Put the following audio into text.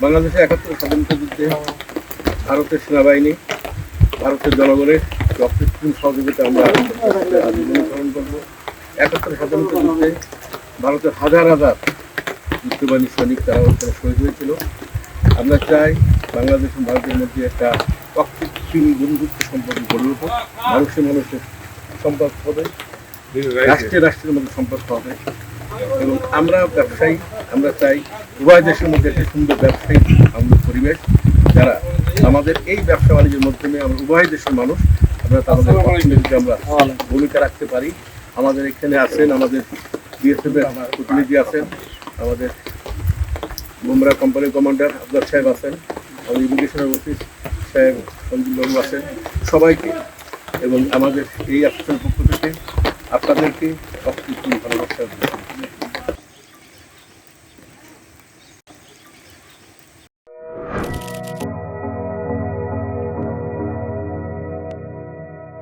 বাংলাদেশে ৭১ স্বাধীনতা যুদ্ধে ভারতের সেনাবাহিনী, ভারতের জনগণের অকৃত্রিম সহযোগিতা আমরা অনুসরণ করবো। ৭১ স্বাধীনতা যুদ্ধে ভারতের হাজার হাজার যুদ্ধবাহিনীর সৈনিক তারা ওখানে শহীদ হয়েছিল। আমরা চাই বাংলাদেশ এবং ভারতের মধ্যে একটা অকৃত্রিম বন্ধুত্ব সম্পর্ক গড়ে উঠুক, মানুষের মানুষের সম্পর্ক হবে, রাষ্ট্রের মধ্যে সম্পর্ক হবে। এবং আমরা ব্যবসায়ী, আমরা চাই উভয় দেশের মধ্যে একটা সুন্দর ব্যবসায়ী পরিবেশ, যারা আমাদের এই ব্যবসা বাণিজ্যের মাধ্যমে আমরা উভয় দেশের মানুষ আমরা তাদের অর্থনীতিতে আমরা ভূমিকা রাখতে পারি। আমাদের এখানে আছেন আমাদের বিএসএফ এর প্রতিনিধি আছেন, আমাদের বুমরা কোম্পানির কমান্ডার আফজাল সাহেব আছেন, আমাদের ইমিগ্রেশনের অফিস সাহেব সঞ্জীববাবু আছেন, সবাইকে এবং আমাদের এই আসনের পক্ষ থেকে আপনাদেরকে অকৃত্রিম ভালোবাসা